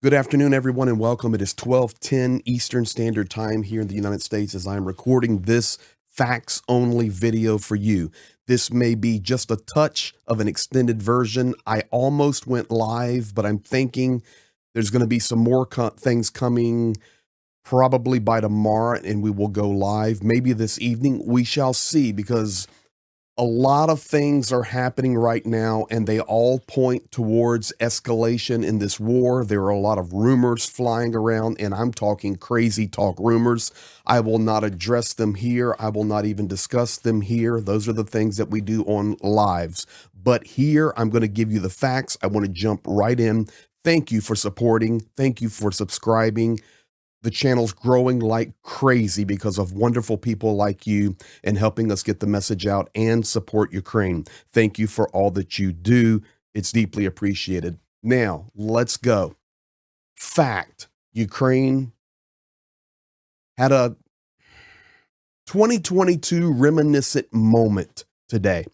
Good afternoon, everyone, and welcome. It is 12:10 Eastern Standard Time here in the United States as I'm recording this facts-only video for you. This may be just a touch of an extended version. I almost went live, but I'm thinking there's going to be some more things coming probably by tomorrow, and we will go live. Maybe this evening. We shall see, because a lot of things are happening right now, and they all point towards escalation in this war. There are a lot of rumors flying around, and I'm talking crazy talk rumors. I will not address them here. I will not even discuss them here. Those are the things that we do on lives. But here, I'm going to give you the facts. I want to jump right in. Thank you for supporting. Thank you for subscribing. The channel's growing like crazy because of wonderful people like you and helping us get the message out and support Ukraine. Thank you for all that you do. It's deeply appreciated. Now, let's go. Fact: Ukraine had a 2022 reminiscent moment today.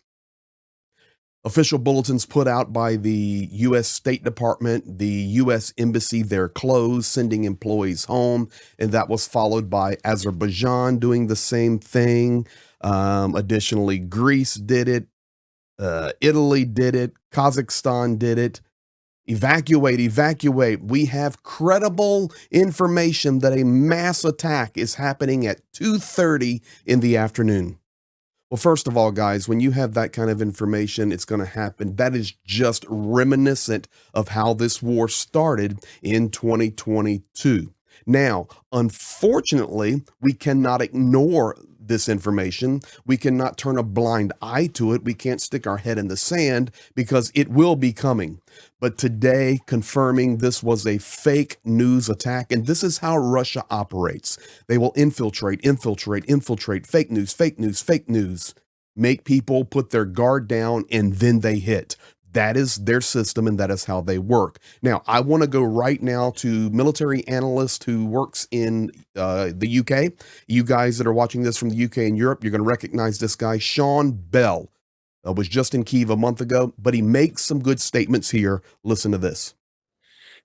Official bulletins put out by the U.S. State Department, the U.S. Embassy, they're closed, sending employees home, and that was followed by Azerbaijan doing the same thing. Additionally, Greece did it, Italy did it, Kazakhstan did it. Evacuate, evacuate. We have credible information that a mass attack is happening at 2:30 in the afternoon. Well, first of all, guys, when you have that kind of information, it's going to happen. That is just reminiscent of how this war started in 2022. Now, unfortunately, we cannot ignore this information. We cannot turn a blind eye to it. We can't stick our head in the sand because it will be coming. But today, confirming this was a fake news attack, and this is how Russia operates. They will infiltrate, fake news, fake news, fake news, make people put their guard down, and then they hit. That is their system, and that is how they work. Now, I want to go right now to military analyst who works in the UK. You guys that are watching this from the UK and Europe, you're going to recognize this guy, Sean Bell. Was just in Kyiv a month ago, but he makes some good statements here. Listen to this.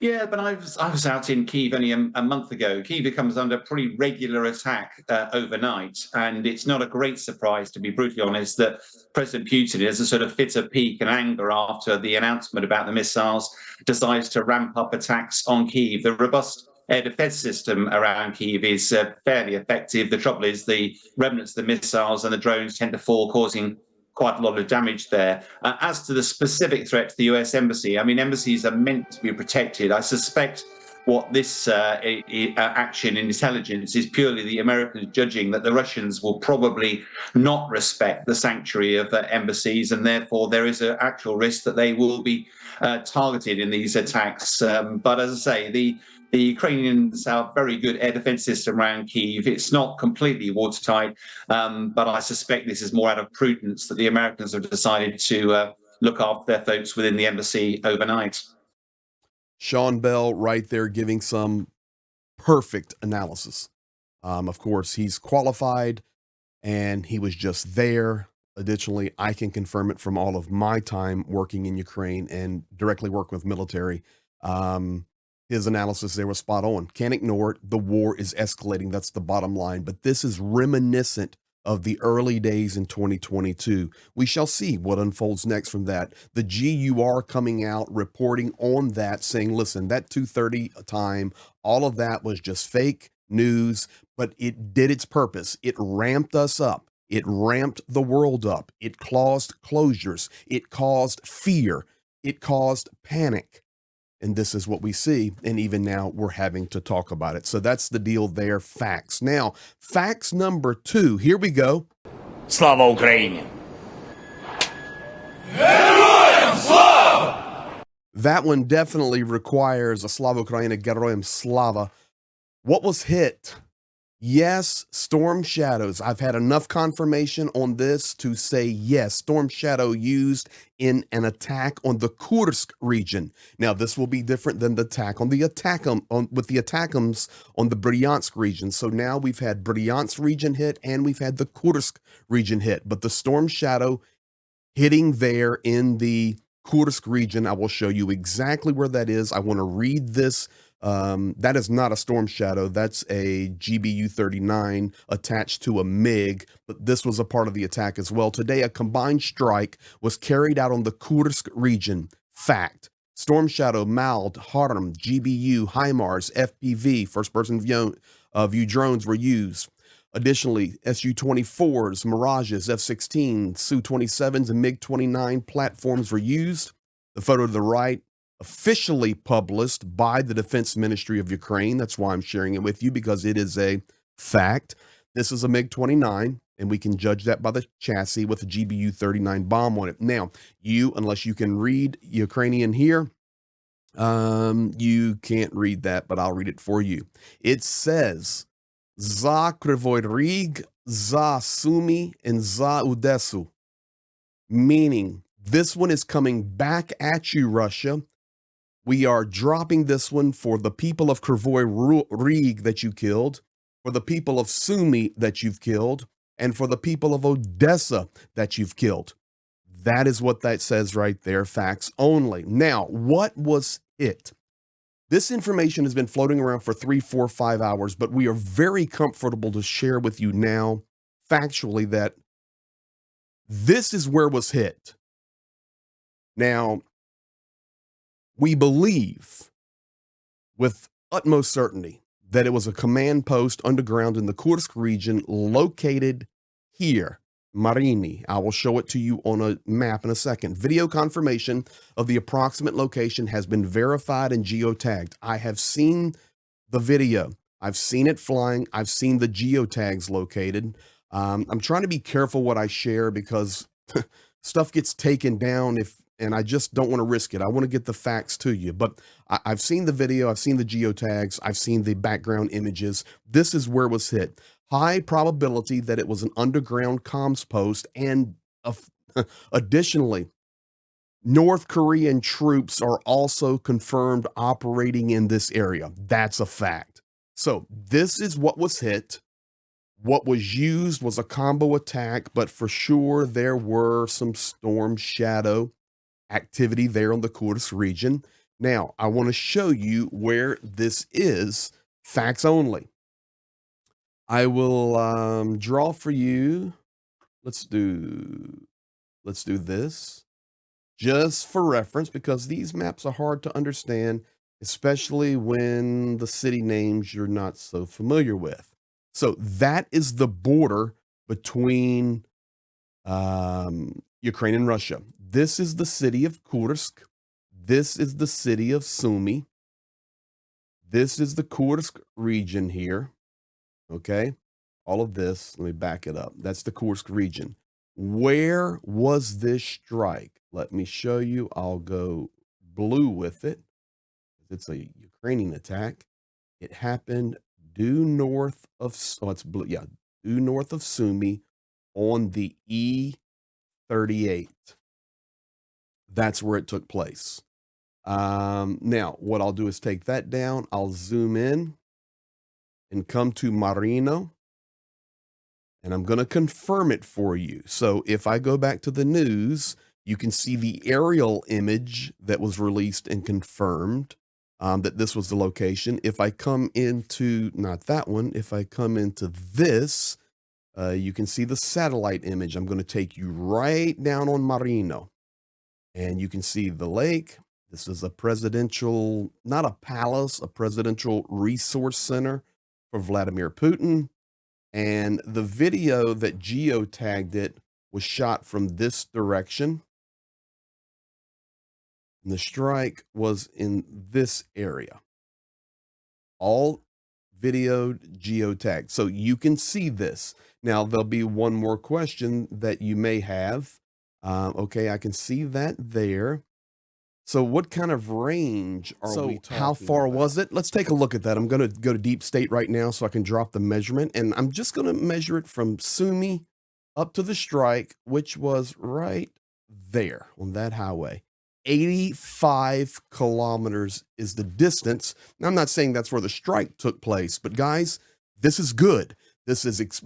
Yeah, but I was out in Kyiv only a month ago. Kyiv comes under pretty regular attack overnight, and it's not a great surprise, to be brutally honest, that President Putin, as a sort of fit of pique and anger after the announcement about the missiles, decides to ramp up attacks on Kyiv. The robust air defense system around Kyiv is fairly effective. The trouble is the remnants of the missiles and the drones tend to fall, causing quite a lot of damage there. As to the specific threat to the US Embassy, I mean, embassies are meant to be protected. I suspect what this action in intelligence is purely the Americans judging that the Russians will probably not respect the sanctuary of embassies, and therefore there is an actual risk that they will be targeted in these attacks. But as I say, the Ukrainians have a very good air defense system around Kyiv. It's not completely watertight, but I suspect this is more out of prudence that the Americans have decided to look after their folks within the embassy overnight. Sean Bell right there giving some perfect analysis. Of course, he's qualified and he was just there. Additionally, I can confirm it from all of my time working in Ukraine and directly work with military. His analysis there was spot on. Can't ignore it. The war is escalating. That's the bottom line. But this is reminiscent of the early days in 2022. We shall see what unfolds next from that. The GUR coming out, reporting on that, saying, listen, that 2:30 time, all of that was just fake news, but it did its purpose. It ramped us up. It ramped the world up. It caused closures. It caused fear. It caused panic. And this is what we see. And even now we're having to talk about it. So that's the deal there. Facts. Now, facts number 2. Here we go. Slava Ukraini. That one definitely requires a Slava Ukraini, Geroyam Slava. What was hit? Yes, storm shadows. I've had enough confirmation on this to say yes, storm shadow used in an attack on the Kursk region. Now, this will be different than the attack on the with the attackums on the Bryansk region. So now we've had Bryansk region hit and we've had the Kursk region hit, but the storm shadow hitting there in the Kursk region, I will show you exactly where that is. I want to read this That is not a Storm Shadow. That's a GBU-39 attached to a MiG, but this was a part of the attack as well. Today, a combined strike was carried out on the Kursk region. Fact. Storm Shadow, MALD, Harm, GBU, HIMARS, FPV, first-person view drones were used. Additionally, Su-24s, Mirages, F-16, Su-27s, and MiG-29 platforms were used. The photo to the right, officially published by the Defense Ministry of Ukraine. That's why I'm sharing it with you, because it is a fact. This is a MiG-29, and we can judge that by the chassis with a GBU-39 bomb on it. Now, unless you can read Ukrainian here, you can't read that, but I'll read it for you. It says, Za Kryvyi Rih, Za Sumy, and Za Odessu, meaning this one is coming back at you, Russia. We are dropping this one for the people of Kryvyi Rih that you killed, for the people of Sumy that you've killed, and for the people of Odessa that you've killed. That is what that says right there, facts only. Now, what was it? This information has been floating around for 3, 4, 5 hours, but we are very comfortable to share with you now, factually, that this is where it was hit. Now, we believe with utmost certainty that it was a command post underground in the Kursk region located here, Marini. I will show it to you on a map in a second. Video confirmation of the approximate location has been verified and geotagged. I have seen the video. I've seen it flying. I've seen the geotags located. I'm trying to be careful what I share because stuff gets taken down and I just don't want to risk it. I want to get the facts to you, but I've seen the video. I've seen the geotags. I've seen the background images. This is where it was hit. High probability that it was an underground comms post. And additionally, North Korean troops are also confirmed operating in this area. That's a fact. So this is what was hit. What was used was a combo attack, but for sure there were some Storm Shadow activity there on the Kursk region. Now, I want to show you where this is, facts only. I will draw for you. Let's do this just for reference, because these maps are hard to understand, especially when the city names you're not so familiar with. So that is the border between Ukraine and Russia. This is the city of Kursk. This is the city of Sumy. This is the Kursk region here. Okay. All of this, let me back it up. That's the Kursk region. Where was this strike? Let me show you. I'll go blue with it. It's a Ukrainian attack. It happened due north of, oh, it's blue. Yeah. Due north of Sumy on the E38. That's where it took place. Now, what I'll do is take that down. I'll zoom in and come to Marino, and I'm going to confirm it for you. So if I go back to the news, you can see the aerial image that was released and confirmed that this was the location. If I come into, not that one, if I come into this, you can see the satellite image. I'm going to take you right down on Marino. And you can see the lake. This is a presidential, not a palace, a presidential resource center for Vladimir Putin. And the video that geotagged it was shot from this direction. And the strike was in this area. All videoed, geotagged. So you can see this. Now, there'll be one more question that you may have. Okay, I can see that there. So what kind of range are we talking how far about? Was it? Let's take a look at that. I'm going to go to deep state right now so I can drop the measurement. And I'm just going to measure it from Sumy up to the strike, which was right there on that highway. 85 kilometers is the distance. Now, I'm not saying that's where the strike took place, but guys, this is good. This is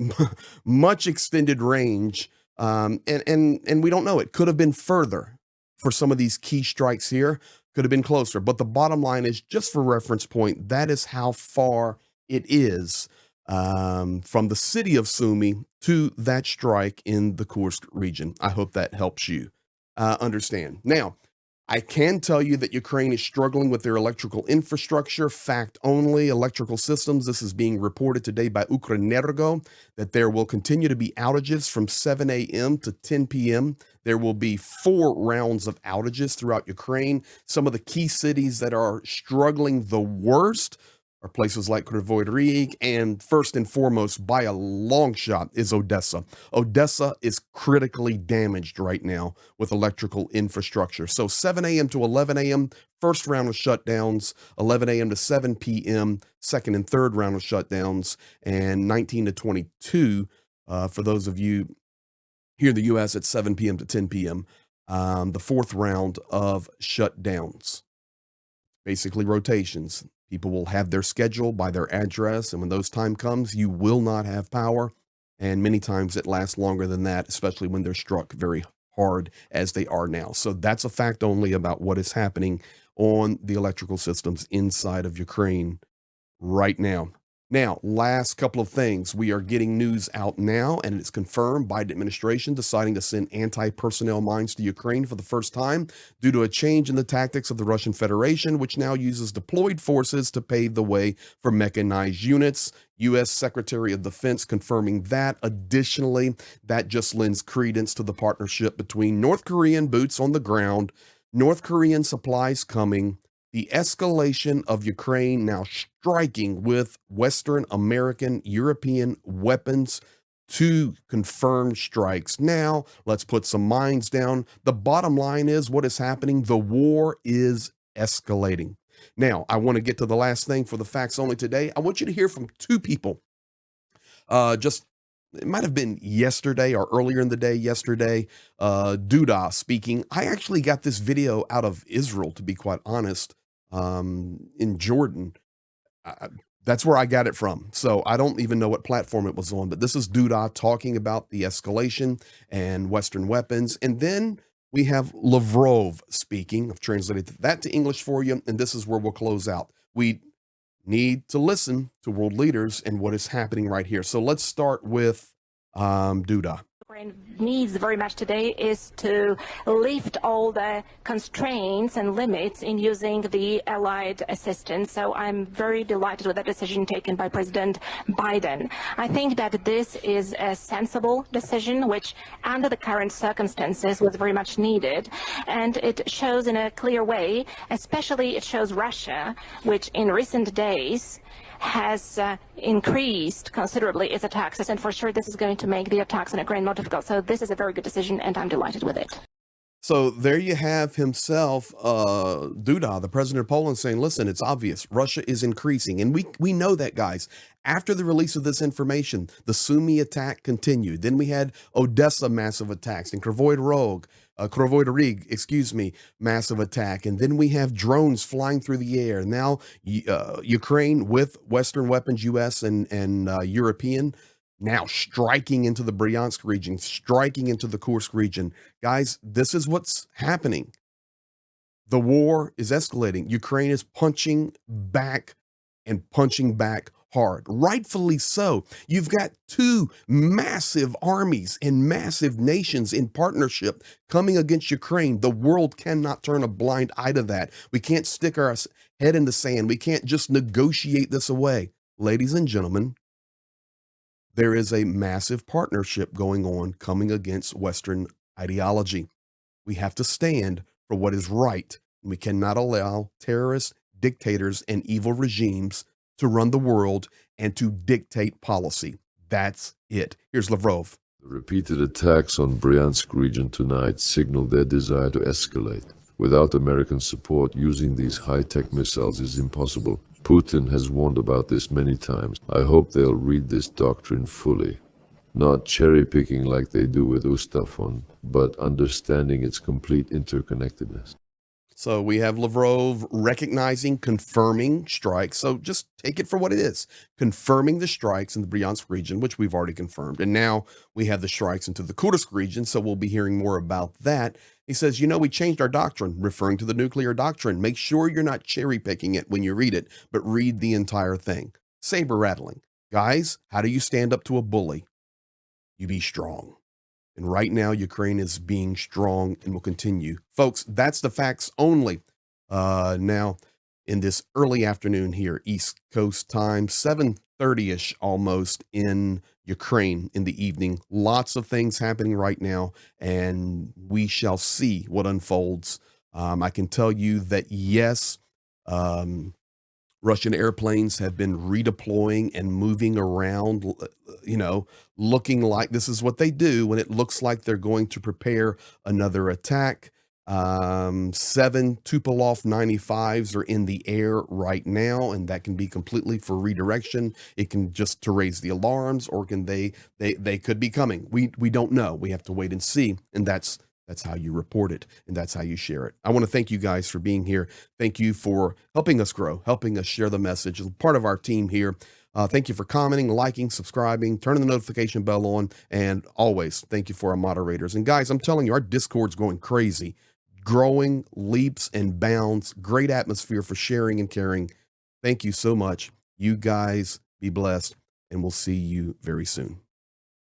much extended range. And we don't know. It could have been further for some of these key strikes here. Could have been closer. But the bottom line is, just for reference point, that is how far it is from the city of Sumy to that strike in the Kursk region. I hope that helps you understand. Now, I can tell you that Ukraine is struggling with their electrical infrastructure, fact only, electrical systems. This is being reported today by Ukrenergo, that there will continue to be outages from 7 a.m. to 10 p.m. There will be 4 rounds of outages throughout Ukraine. Some of the key cities that are struggling the worst are places like Kryvyi Rih, and first and foremost, by a long shot, is Odessa. Odessa is critically damaged right now with electrical infrastructure. So 7 a.m. to 11 a.m., first round of shutdowns, 11 a.m. to 7 p.m., second and third round of shutdowns, and 19 to 22, for those of you here in the U.S., at 7 p.m. to 10 p.m., the fourth round of shutdowns. Basically rotations. People will have their schedule by their address, and when those time comes, you will not have power. And many times it lasts longer than that, especially when they're struck very hard as they are now. So that's a fact only about what is happening on the electrical systems inside of Ukraine right now. Now, last couple of things. We are getting news out now, and it's confirmed. Biden administration deciding to send anti-personnel mines to Ukraine for the first time due to a change in the tactics of the Russian Federation, which now uses deployed forces to pave the way for mechanized units. U.S. Secretary of Defense confirming that. Additionally, that just lends credence to the partnership between North Korean boots on the ground, North Korean supplies coming, the escalation of Ukraine now striking with Western American, European weapons to confirm strikes. Now, let's put some mines down. The bottom line is what is happening. The war is escalating. Now, I want to get to the last thing for the facts only today. I want you to hear from 2 people. It might have been yesterday or earlier in the day yesterday, Duda speaking. I actually got this video out of Israel, to be quite honest, in Jordan. That's where I got it from. So I don't even know what platform it was on, but this is Duda talking about the escalation and Western weapons. And then we have Lavrov speaking. I've translated that to English for you, and this is where we'll close out. We need to listen to world leaders and what is happening right here. So let's start with Duda. Ukraine needs very much today is to lift all the constraints and limits in using the allied assistance. So I'm very delighted with that decision taken by President Biden. I think that this is a sensible decision, which under the current circumstances was very much needed. And it shows in a clear way, especially it shows Russia, which in recent days has increased considerably its attacks, and for sure this is going to make the attacks on Ukraine more difficult. So this is a very good decision, and I'm delighted with it. So there you have himself, Duda, the president of Poland, saying, listen, it's obvious. Russia is increasing. And we know that, guys. After the release of this information, the Sumy attack continued. Then we had Odessa massive attacks and Kryvyi Rih, massive attack. And then we have drones flying through the air. Now, Ukraine with Western weapons, U.S. and European, now striking into the Bryansk region, striking into the Kursk region. Guys, this is what's happening. The war is escalating. Ukraine is punching back and punching back hard. Rightfully so. You've got 2 massive armies and massive nations in partnership coming against Ukraine. The world cannot turn a blind eye to that. We can't stick our head in the sand. We can't just negotiate this away. Ladies and gentlemen, there is a massive partnership going on coming against Western ideology. We have to stand for what is right. We cannot allow terrorists, dictators, and evil regimes to run the world and to dictate policy. That's it. Here's Lavrov. The repeated attacks on Bryansk region tonight signal their desire to escalate. Without American support, using these high-tech missiles is impossible. Putin has warned about this many times. I hope they'll read this doctrine fully. Not cherry-picking like they do with Ustafon, but understanding its complete interconnectedness. So we have Lavrov recognizing, confirming strikes. So just take it for what it is, confirming the strikes in the Bryansk region, which we've already confirmed. And now we have the strikes into the Kursk region. So we'll be hearing more about that. He says, we changed our doctrine, referring to the nuclear doctrine. Make sure you're not cherry picking it when you read it, but read the entire thing. Saber rattling. Guys, how do you stand up to a bully? You be strong. And right now, Ukraine is being strong and will continue. Folks, that's the facts only. Now, in this early afternoon here, East Coast time, 7:30-ish almost in Ukraine in the evening. Lots of things happening right now, and we shall see what unfolds. I can tell you that, yes, Russian airplanes have been redeploying and moving around, looking like this is what they do when it looks like they're going to prepare another attack. 7 Tupolev 95s are in the air right now, and that can be completely for redirection. It can just to raise the alarms, or can they could be coming. We don't know. We have to wait and see, and that's how you report it, and that's how you share it. I want to thank you guys for being here. Thank you for helping us grow, helping us share the message. As part of our team here, thank you for commenting, liking, subscribing, turning the notification bell on, and always thank you for our moderators. And guys, I'm telling you, our Discord's going crazy, growing leaps and bounds. Great atmosphere for sharing and caring. Thank you so much. You guys be blessed, and we'll see you very soon.